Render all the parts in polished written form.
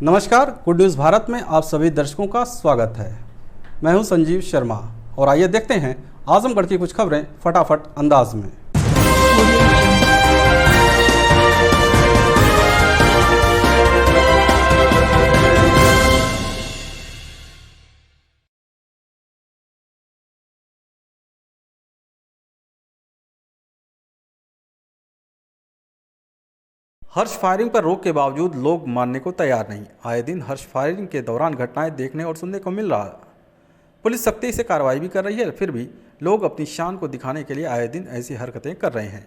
नमस्कार, good news Bharat में आप सभी दर्शकों का स्वागत है। मैं हूं संजीव शर्मा और आइए देखते हैं आजमगढ़ की कुछ खबरें फटाफट अंदाज में। हर्ष फायरिंग पर रोक के बावजूद लोग मानने को तैयार नहीं। आए दिन हर्ष फायरिंग के दौरान घटनाएं देखने और सुनने को मिल रहा है। पुलिस सख्ती से कार्रवाई भी कर रही है, फिर भी लोग अपनी शान को दिखाने के लिए आए दिन ऐसी हरकतें कर रहे हैं।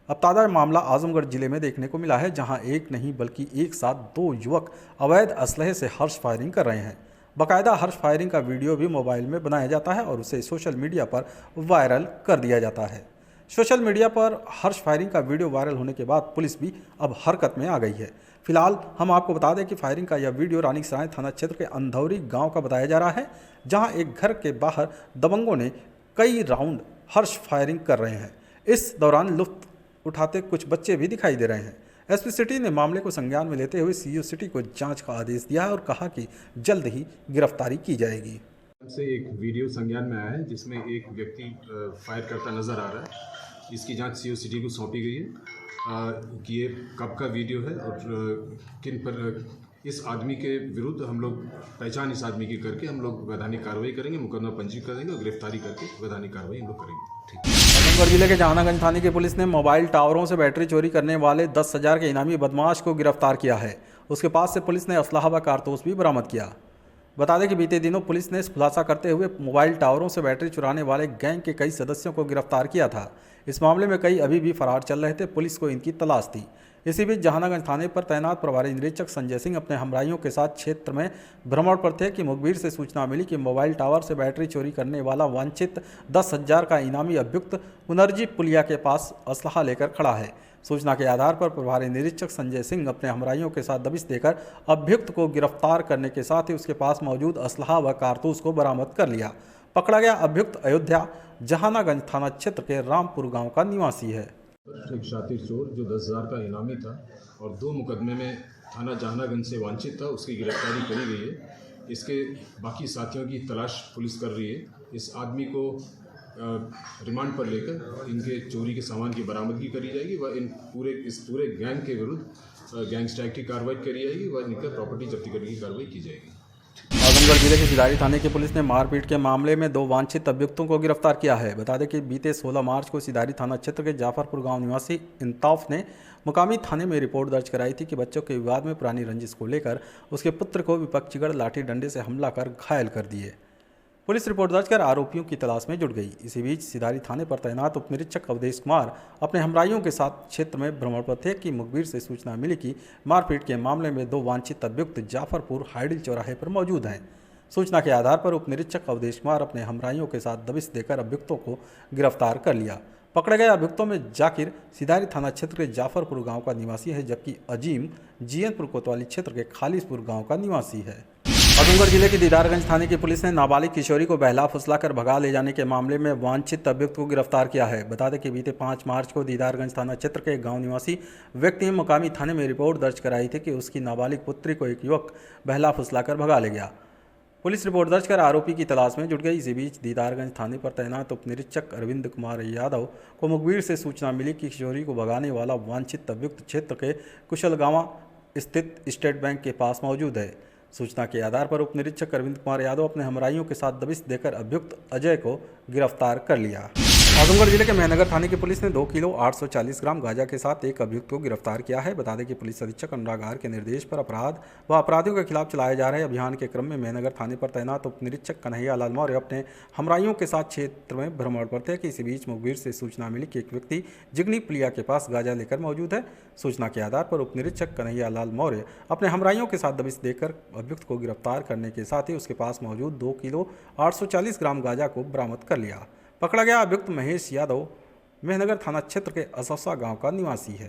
अब ताज़ा मामला आजमगढ़ जिले में देखने को मिला है, जहां एक नहीं बल्कि एक साथ दो युवक अवैध असलहे से हर्ष फायरिंग कर रहे हैं। बाकायदा हर्ष फायरिंग का वीडियो भी मोबाइल में बनाया जाता है और उसे सोशल मीडिया पर वायरल कर दिया जाता है। सोशल मीडिया पर हर्ष फायरिंग का वीडियो वायरल होने के बाद पुलिस भी अब हरकत में आ गई है। फिलहाल हम आपको बता दें कि फायरिंग का यह वीडियो रानीसराय थाना क्षेत्र के अंधौरी गांव का बताया जा रहा है, जहां एक घर के बाहर दबंगों ने कई राउंड हर्ष फायरिंग कर रहे हैं। इस दौरान लुत्फ उठाते कुछ बच्चे भी दिखाई दे रहे हैं। एसपी सिटी ने मामले को संज्ञान में लेते हुए सीओ सिटी को जांच का आदेश दिया है और कहा कि जल्द ही गिरफ्तारी की जाएगी। से एक वीडियो संज्ञान में आया है जिसमें एक व्यक्ति फायर करता नज़र आ रहा है। इसकी जांच सीओ सिटी को सौंपी गई है कि ये कब का वीडियो है और किन पर इस आदमी के विरुद्ध हम लोग पहचान इस आदमी की करके हम लोग वैधानिक कार्रवाई करेंगे, मुकदमा पंजीकृत करेंगे और गिरफ्तारी करके वैधानिक कार्रवाई हम लोग करेंगे। ठीक है। आजमगढ़ जिले के जहानागंज थाने की पुलिस ने मोबाइल टावरों से बैटरी चोरी करने वाले 10,000 के इनामी बदमाश को गिरफ्तार किया है। उसके पास से पुलिस ने असलाह व कारतूस भी बरामद किया। बता दें कि बीते दिनों पुलिस ने खुलासा करते हुए मोबाइल टावरों से बैटरी चुराने वाले गैंग के कई सदस्यों को गिरफ्तार किया था। इस मामले में कई अभी भी फरार चल रहे थे, पुलिस को इनकी तलाश थी। इसी बीच जहानागंज थाने पर तैनात प्रभारी निरीक्षक संजय सिंह अपने हमराइयों के साथ क्षेत्र में भ्रमण पर थे कि मुखबिर से सूचना मिली कि मोबाइल टावर से बैटरी चोरी करने वाला वांछित 10,000 का इनामी अभियुक्त पुनर्जी पुलिया के पास असलहा लेकर खड़ा है। सूचना के आधार पर प्रभारी निरीक्षक संजय सिंह अपने हमराइयों के साथ दबिश देकर अभियुक्त को गिरफ्तार करने के साथ ही उसके पास मौजूद असलहा व कारतूस को बरामद कर लिया। पकड़ा गया अभियुक्त अयोध्या जहानागंज थाना क्षेत्र के रामपुर गांव का निवासी है। एक शातिर चोर जो 10,000 का इनामी था और 2 मुकदमे में थाना जहानागंज से वांछित था, उसकी गिरफ्तारी करी गई है। इसके बाकी साथियों की तलाश पुलिस कर रही है। इस आदमी को रिमांड पर लेकर इनके चोरी के सामान की बरामदगी करी जाएगी व इस पूरे गैंग के विरुद्ध गैंगस्टर एक्ट की कार्रवाई करी जाएगी व इनका प्रॉपर्टी जब्ती करने की कार्रवाई की जाएगी। आजमगढ़ जिले के सिधारी थाने की पुलिस ने मारपीट के मामले में 2 वांछित अभियुक्तों को गिरफ्तार किया है। बता दें कि बीते 16 मार्च को सिधारी थाना क्षेत्र के जाफरपुर गांव निवासी इंताफ ने मुकामी थाने में रिपोर्ट दर्ज कराई थी कि बच्चों के विवाद में पुरानी रंजिश को लेकर उसके पुत्र को विपक्षीगढ़ लाठी डंडे से हमला कर घायल कर दिए। पुलिस रिपोर्ट दर्ज कर आरोपियों की तलाश में जुट गई। इसी बीच सिधारी थाने पर तैनात उप निरीक्षक अवधेश कुमार अपने हमराइयों के साथ क्षेत्र में भ्रमण पर थे कि मुखबिर से सूचना मिली कि मारपीट के मामले में 2 वांछित अभियुक्त जाफरपुर हाइडिल चौराहे पर मौजूद हैं। सूचना के आधार पर उप निरीक्षक अवधेश कुमार अपने हमराइयों के साथ दबिश देकर अभियुक्तों को गिरफ्तार कर लिया। पकड़े गए अभियुक्तों में जाकिर सिधारी थाना क्षेत्र के जाफरपुर गाँव का निवासी है, जबकि अजीम जीएनपुर कोतवाली क्षेत्र के खालिसपुर गाँव का निवासी है। आजमगढ़ जिले की दीदारगंज थाने की पुलिस ने नाबालिग किशोरी को बहला फुसलाकर भगा ले जाने के मामले में वांछित अभियुक्त को गिरफ्तार किया है। बता दें कि बीते 5 मार्च को दीदारगंज थाना क्षेत्र के गांव निवासी व्यक्ति ने मुकामी थाने में रिपोर्ट दर्ज कराई थी कि उसकी नाबालिग पुत्री को एक युवक बहला फुसलाकर भगा ले गया। पुलिस रिपोर्ट दर्ज कर आरोपी की तलाश में जुट गई। इसी बीच दीदारगंज थाने पर तैनात उप निरीक्षक अरविंद कुमार यादव को मुखबिर से सूचना मिली कि किशोरी को भगाने वाला वांछित अभियुक्त क्षेत्र के कुशलगांवा स्थित स्टेट बैंक के पास मौजूद है। सूचना के आधार पर उप निरीक्षक अरविंद कुमार यादव अपने हमराइयों के साथ दबिश देकर अभियुक्त अजय को गिरफ्तार कर लिया। आजमगढ़ जिले के मेहनगर थाने की पुलिस ने 2 किलो 840 ग्राम गांजा के साथ एक अभियुक्त को गिरफ्तार किया है। बता दें कि पुलिस अधीक्षक अनुराग आर के निर्देश पर अपराध व अपराधियों के खिलाफ चलाए जा रहे अभियान के क्रम में मेहनगर थाने पर तैनात उप निरीक्षक कन्हैया लाल मौर्य अपने हमराइयों के साथ क्षेत्र में भ्रमण पर थे कि इसी बीच मुखबिर से सूचना मिली कि एक व्यक्ति जिगनी पुलिया के पास गांजा लेकर मौजूद है। सूचना के आधार पर उप निरीक्षक कन्हैया लाल मौर्य अपने हमराइयों के साथ दबिश देकर अभियुक्त को गिरफ्तार करने के साथ ही उसके पास मौजूद 2 किलो 840 ग्राम गांजा को बरामद कर लिया। पकड़ा गया अभियुक्त महेश यादव मेहनगर थाना क्षेत्र के असौसा गांव का निवासी है।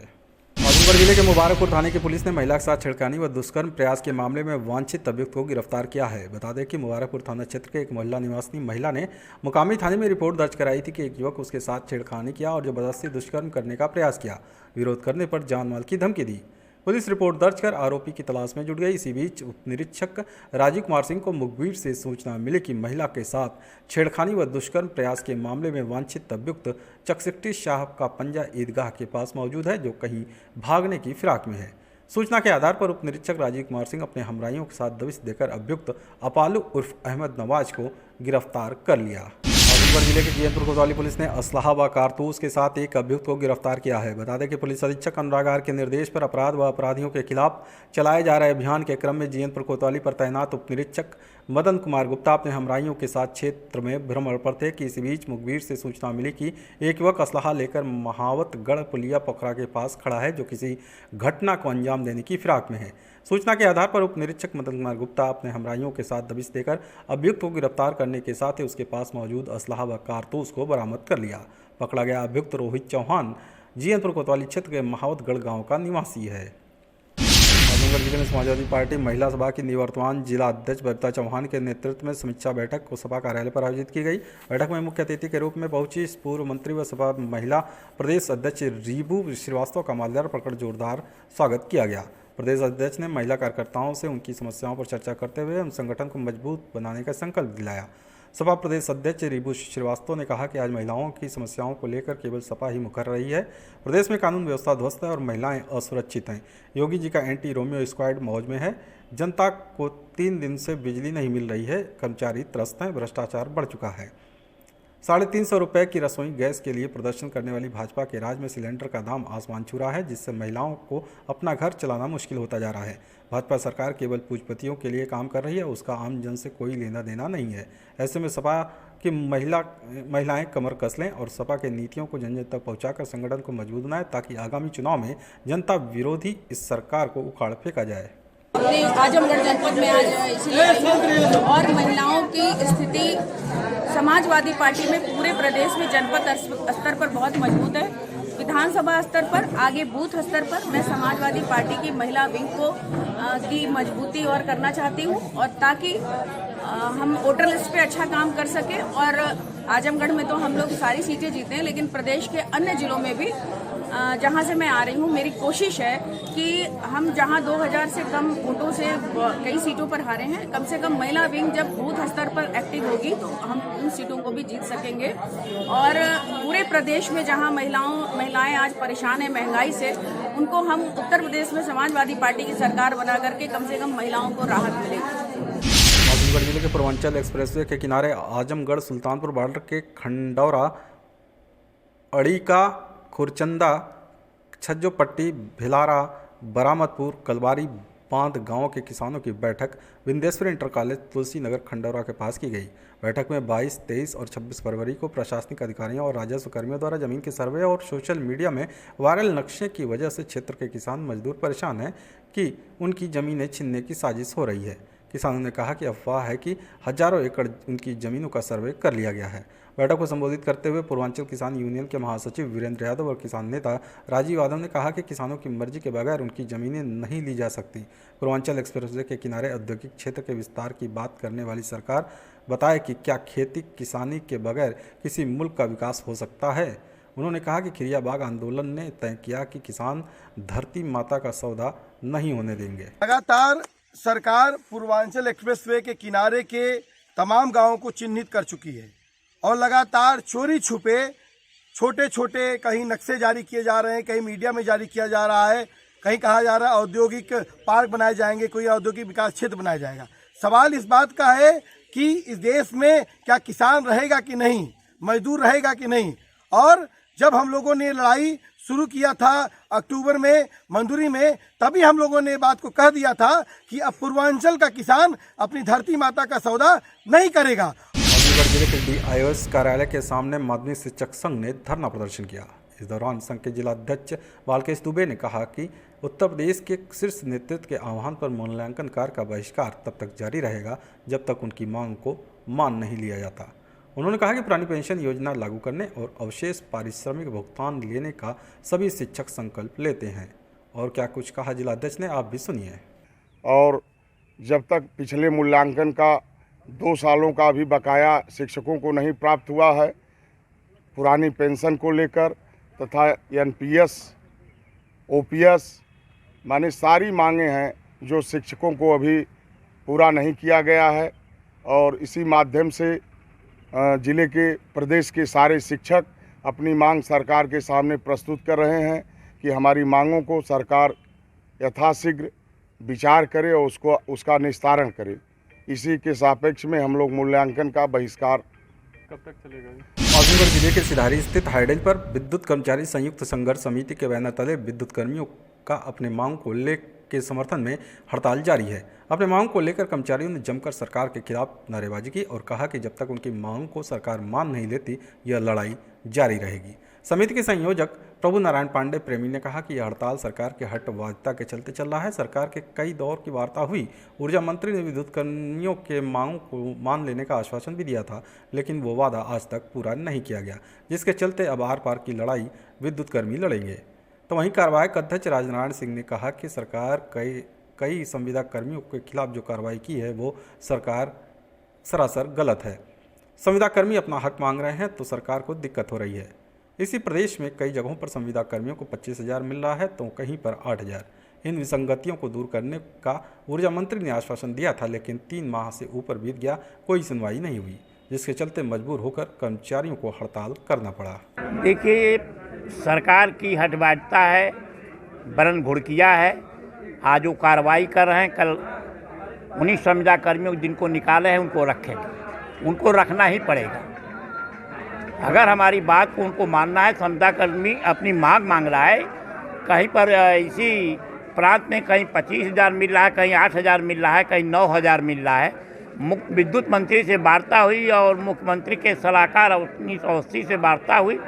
आजमगढ़ जिले के मुबारकपुर थाने की पुलिस ने महिला के साथ छेड़खानी व दुष्कर्म प्रयास के मामले में वांछित अभियुक्त को गिरफ्तार किया है। बता दें कि मुबारकपुर थाना क्षेत्र के एक मोहल्ला निवासी महिला ने मुकामी थाने में रिपोर्ट दर्ज कराई थी कि एक युवक उसके साथ छेड़खानी किया और जबरदस्ती दुष्कर्म करने का प्रयास किया। विरोध करने पर जान माल की धमकी दी। पुलिस रिपोर्ट दर्ज कर आरोपी की तलाश में जुट गई। इसी बीच उप निरीक्षक राजीव कुमार सिंह को मुखबिर से सूचना मिली कि महिला के साथ छेड़खानी व दुष्कर्म प्रयास के मामले में वांछित अभियुक्त चकसिट्टी साहब का पंजा ईदगाह के पास मौजूद है, जो कहीं भागने की फिराक में है। सूचना के आधार पर उप निरीक्षक राजीव कुमार सिंह अपने हमराइयों के साथ दबिश देकर अभियुक्त अपालू उर्फ अहमद नवाज को गिरफ्तार कर लिया। आजमगढ़ जिले के जीयनपुर कोतवाली पुलिस ने असलाहा व कारतूस के साथ एक अभियुक्त को गिरफ्तार किया है। बता दें कि पुलिस अधीक्षक अनुराग आर के निर्देश पर अपराध व अपराधियों के खिलाफ चलाए जा रहे अभियान के क्रम में जीयनपुर कोतवाली पर तैनात उप निरीक्षक मदन कुमार गुप्ता अपने हमराइयों के साथ क्षेत्र में भ्रमण पर थे कि इसी बीच मुखबिर से सूचना मिली कि एक युवक असलाहा लेकर महावतगढ़ पुलिया पोखरा के पास खड़ा है, जो किसी घटना को अंजाम देने की फिराक में है। सूचना के आधार पर उप निरीक्षक मदन कुमार गुप्ता अपने हमराइयों के साथ दबिश देकर अभियुक्त को गिरफ्तार करने के साथ ही उसके पास मौजूद असलाहा व कारतूस को बरामद कर लिया। पकड़ा गया अभियुक्त रोहित चौहान जीयनपुर कोतवाली क्षेत्र के महावतगढ़ गांव का निवासी है। आजमगढ़ जिले में समाजवादी पार्टी महिला सभा की निवर्तमान जिला अध्यक्ष बबीता चौहान के नेतृत्व में समीक्षा बैठक को सपा कार्यालय पर आयोजित की गई। बैठक में मुख्य अतिथि के रूप में पहुंची पूर्व मंत्री व सपा महिला प्रदेश अध्यक्ष रीबू श्रीवास्तव का माल्यार्पण कर जोरदार स्वागत किया गया। प्रदेश अध्यक्ष ने महिला कार्यकर्ताओं से उनकी समस्याओं पर चर्चा करते हुए उन संगठन को मजबूत बनाने का संकल्प दिलाया। सपा प्रदेश अध्यक्ष रीबू श्रीवास्तव ने कहा कि आज महिलाओं की समस्याओं को लेकर केवल सपा ही मुखर रही है। प्रदेश में कानून व्यवस्था ध्वस्त है और महिलाएं असुरक्षित हैं। योगी जी का एंटी रोमियो स्क्वाड मौज में है। जनता को 3 दिन से बिजली नहीं मिल रही है। कर्मचारी त्रस्त हैं। भ्रष्टाचार बढ़ चुका है। 350 रुपये की रसोई गैस के लिए प्रदर्शन करने वाली भाजपा के राज में सिलेंडर का दाम आसमान छू रहा है, जिससे महिलाओं को अपना घर चलाना मुश्किल होता जा रहा है। भाजपा सरकार केवल पूंजीपतियों के लिए काम कर रही है, उसका आम जन से कोई लेना देना नहीं है। ऐसे में सपा की महिलाएं कमर कस लें और सपा के नीतियों को जन जन तक पहुँचाकर संगठन को मजबूत बनाएं, ताकि आगामी चुनाव में जनता विरोधी इस सरकार को उखाड़ फेंका जाए। आजमगढ़ जनपद में आज इसलिए और महिलाओं की स्थिति समाजवादी पार्टी में पूरे प्रदेश में जनपद स्तर पर बहुत मजबूत है। विधानसभा स्तर पर, आगे बूथ स्तर पर मैं समाजवादी पार्टी की महिला विंग को की मजबूती और करना चाहती हूँ, और ताकि हम वोटर लिस्ट पे अच्छा काम कर सके। और आजमगढ़ में तो हम लोग सारी सीटें जीते हैं, लेकिन प्रदेश के अन्य जिलों में भी जहां से मैं आ रही हूं, मेरी कोशिश है कि हम जहां 2000 से कम वोटों से कई सीटों पर हारे हैं, कम से कम महिला विंग जब बूथ स्तर पर एक्टिव होगी तो हम उन सीटों को भी जीत सकेंगे। और पूरे प्रदेश में जहां महिलाएं आज परेशान हैं महंगाई से, उनको हम उत्तर प्रदेश में समाजवादी पार्टी की सरकार बना करके कम से कम महिलाओं को राहत मिलेगी। आजमगढ़ जिले के पूर्वांचल एक्सप्रेसवे के किनारे आजमगढ़ सुल्तानपुर बॉर्डर के खंडौरा, अड़ीका, खुरचंदा, छज्जोपट्टी, भिलारा, बरामदपुर, कलवारी बांध गांव के किसानों की बैठक विंध्येश्वर इंटर कॉलेज तुलसी नगर खंडौरा के पास की गई। बैठक में 22, 23 और 26 फरवरी को प्रशासनिक अधिकारियों और राजस्व कर्मियों द्वारा जमीन के सर्वे और सोशल मीडिया में वायरल नक्शे की वजह से क्षेत्र के किसान मजदूर परेशान हैं कि उनकी जमीनें छीनने की साजिश हो रही है। किसानों ने कहा कि अफवाह है कि हजारों एकड़ उनकी जमीनों का सर्वे कर लिया गया है। बैठक को संबोधित करते हुए पूर्वांचल किसान यूनियन के महासचिव वीरेंद्र यादव और किसान नेता राजीव यादव ने कहा कि किसानों की मर्जी के बगैर उनकी जमीनें नहीं ली जा सकती। पूर्वांचल एक्सप्रेसवे के किनारे औद्योगिक क्षेत्र के विस्तार की बात करने वाली सरकार बताए कि क्या खेती किसानी के बगैर किसी मुल्क का विकास हो सकता है। उन्होंने कहा कि खिरियाबाग आंदोलन ने तय किया कि किसान धरती माता का सौदा नहीं होने देंगे। लगातार सरकार पूर्वांचल एक्सप्रेसवे के किनारे के तमाम गांवों को चिन्हित कर चुकी है और लगातार चोरी छुपे छोटे छोटे कहीं नक्शे जारी किए जा रहे हैं, कहीं मीडिया में जारी किया जा रहा है, कहीं कहा जा रहा है औद्योगिक पार्क बनाए जाएंगे, कोई औद्योगिक विकास क्षेत्र बनाया जाएगा। सवाल इस बात का है कि इस देश में क्या किसान रहेगा कि नहीं, मजदूर रहेगा कि नहीं। और जब हम लोगों ने लड़ाई शुरू किया था अक्टूबर में मंदुरी में, तभी हम लोगों ने बात को कह दिया था कि अब पूर्वांचल का किसान अपनी धरती माता का सौदा नहीं करेगा। आजमगढ़ जिले के DIOS कार्यालय के सामने माध्यमिक शिक्षक संघ ने धरना प्रदर्शन किया। इस दौरान संघ के जिलाध्यक्ष बालकेश दुबे ने कहा कि उत्तर प्रदेश के शीर्ष नेतृत्व के आह्वान पर मूल्यांकन कार्य का बहिष्कार तब तक जारी रहेगा जब तक उनकी मांग को मान नहीं लिया जाता। उन्होंने कहा कि पुरानी पेंशन योजना लागू करने और अवशेष पारिश्रमिक भुगतान लेने का सभी शिक्षक संकल्प लेते हैं। और क्या कुछ कहा जिलाध्यक्ष ने, आप भी सुनिए। और जब तक पिछले मूल्यांकन का 2 सालों का भी बकाया शिक्षकों को नहीं प्राप्त हुआ है, पुरानी पेंशन को लेकर तथा NPS, OPS माने सारी मांगे हैं जो शिक्षकों को अभी पूरा नहीं किया गया है। और इसी माध्यम से ज़िले के प्रदेश के सारे शिक्षक अपनी मांग सरकार के सामने प्रस्तुत कर रहे हैं कि हमारी मांगों को सरकार यथाशीघ्र विचार करे और उसका निस्तारण करे। इसी के सापेक्ष में हम लोग मूल्यांकन का बहिष्कार कब तक चलेगा? आजमगढ़ जिले के सिधारी स्थित हाइडेल पर विद्युत कर्मचारी संयुक्त संघर्ष समिति के बैनर तले विद्युत कर्मियों का अपने मांग को लेकर के समर्थन में हड़ताल जारी है। अपने मांग को लेकर कर्मचारियों ने जमकर सरकार के खिलाफ नारेबाजी की और कहा कि जब तक उनकी मांग को सरकार मान नहीं लेती यह लड़ाई जारी रहेगी। समिति के संयोजक प्रभु नारायण पांडे प्रेमी ने कहा कि यह हड़ताल सरकार के हठवादिता के चलते चल रहा है। सरकार के कई दौर की वार्ता हुई। ऊर्जा मंत्री ने विद्युत कर्मियों के मांगों को मान लेने का आश्वासन भी दिया था, लेकिन वो वादा आज तक पूरा नहीं किया गया, जिसके चलते अब आर पार की लड़ाई विद्युत कर्मी लड़ेंगे। तो वहीं कार्यवाहक अध्यक्ष राजनारायण सिंह ने कहा कि सरकार कई संविदा कर्मियों के खिलाफ जो कार्रवाई की है वो सरकार सरासर गलत है। संविदा कर्मी अपना हक मांग रहे हैं तो सरकार को दिक्कत हो रही है। इसी प्रदेश में कई जगहों पर संविदा कर्मियों को 25,000 मिल रहा है तो कहीं पर 8,000। इन विसंगतियों को दूर करने का ऊर्जा मंत्री ने आश्वासन दिया था, लेकिन 3 माह से ऊपर बीत गया, कोई सुनवाई नहीं हुई, जिसके चलते मजबूर होकर कर्मचारियों को हड़ताल करना पड़ा। देखिए, सरकार की हठबाधिता है, बरन भुड़किया है। आज वो कार्रवाई कर रहे हैं, कल उन्हीं संविदा कर्मियों जिनको निकाले हैं उनको रखेंगे, उनको रखना ही पड़ेगा। अगर हमारी बात को उनको मानना है, संविदा कर्मी अपनी मांग रहा है, कहीं पर इसी प्रांत में कहीं 25,000 मिल रहा है, कहीं 8,000 मिल रहा है, कहीं 9,000 मिल रहा है। विद्युत मंत्री से वार्ता हुई और मुख्यमंत्री के सलाहकार 1980 से वार्ता हुई।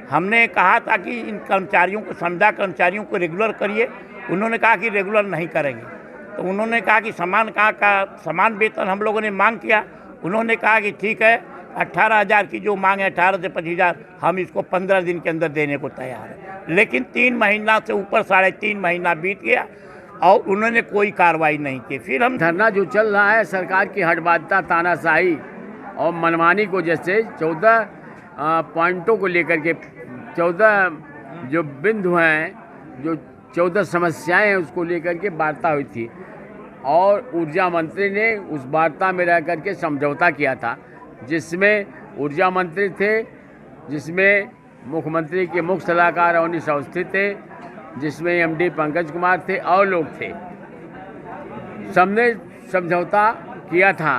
हमने कहा था कि इन कर्मचारियों को, संविदा कर्मचारियों को रेगुलर करिए। उन्होंने कहा कि रेगुलर नहीं करेंगे। तो उन्होंने कहा कि समान वेतन हम लोगों ने मांग किया। उन्होंने कहा कि ठीक है, 18,000 की जो मांग है, 18 से 25,000, हम इसको 15 दिन के अंदर देने को तैयार है। लेकिन 3 महीना से ऊपर 3.5 महीना बीत गया और उन्होंने कोई कार्रवाई नहीं की। फिर हम धरना जो चल रहा है, सरकार की हठबाधिता, तानाशाही और मनमानी को, जैसे 14 पॉइंटों को लेकर के 14 जो बिंदु हैं, जो 14 समस्याएं हैं, उसको लेकर के वार्ता हुई थी और ऊर्जा मंत्री ने उस वार्ता में रह करके समझौता किया था, जिसमें ऊर्जा मंत्री थे, जिसमें मुख्यमंत्री के मुख्य सलाहकार अवनीश अवस्थी थे, जिसमें एमडी पंकज कुमार थे और लोग थे। सबने समझौता किया था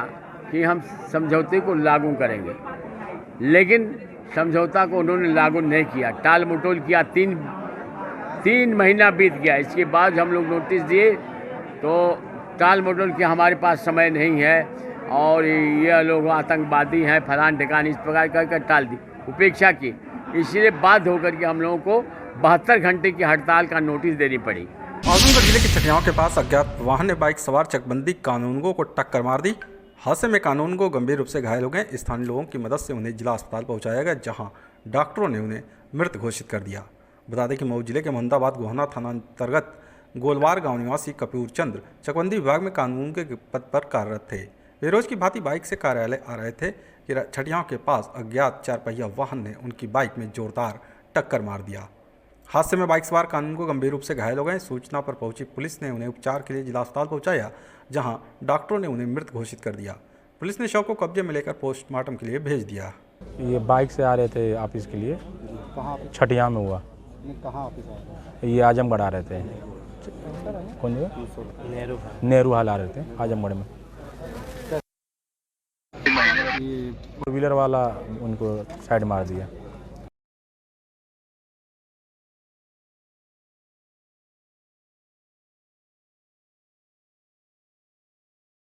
कि हम समझौते को लागू करेंगे, लेकिन समझौता को उन्होंने लागू नहीं किया, टाल मटोल किया। 3 महीना बीत गया। इसके बाद हम लोग नोटिस दिए तो टाल मटोल किया, हमारे पास समय नहीं है और ये लोग आतंकवादी हैं, फलान ठिकान, इस प्रकार कर टाल दी, उपेक्षा की। इसलिए बाध्य होकर के हम लोगों को 72 घंटे की हड़ताल का नोटिस देनी पड़ी। आजमगढ़ जिले के चटियाओं के पास अज्ञात वाहन ने बाइक सवार चकबंदी कानूनगो को टक्कर मार दी। हादसे में कानूनगो गंभीर रूप से घायल हो गए। स्थानीय लोगों की मदद से उन्हें जिला अस्पताल पहुंचाया गया, जहां डॉक्टरों ने उन्हें मृत घोषित कर दिया। बता दें कि मऊ जिले के मोहम्मदाबाद गोहना थाना अंतर्गत गोलवार गांव निवासी कपूर चंद्र चकबंदी विभाग में कानून के पद पर कार्यरत थे। वे रोज की भांति बाइक से कार्यालय आ रहे थे कि छटियाओं के पास अज्ञात 4 पहिया वाहन ने उनकी बाइक में जोरदार टक्कर मार दिया। हादसे में बाइक सवार कानूनगो गंभीर रूप से घायल हो गए। सूचना पर पहुंची पुलिस ने उन्हें उपचार के लिए जिला अस्पताल पहुंचाया, जहां डॉक्टरों ने उन्हें मृत घोषित कर दिया। पुलिस ने शव को कब्जे में लेकर पोस्टमार्टम के लिए भेज दिया। ये बाइक से आ रहे थे ऑफिस के लिए। कहाँ? छटिया में हुआ। कहाँ ऑफिस आ रहे? ये आजमगढ़ आ रहे थे। कौन जगह? नेहरू हाल आ रहे थे आजमगढ़ में। फोर व्हीलर वाला उनको साइड मार दिया।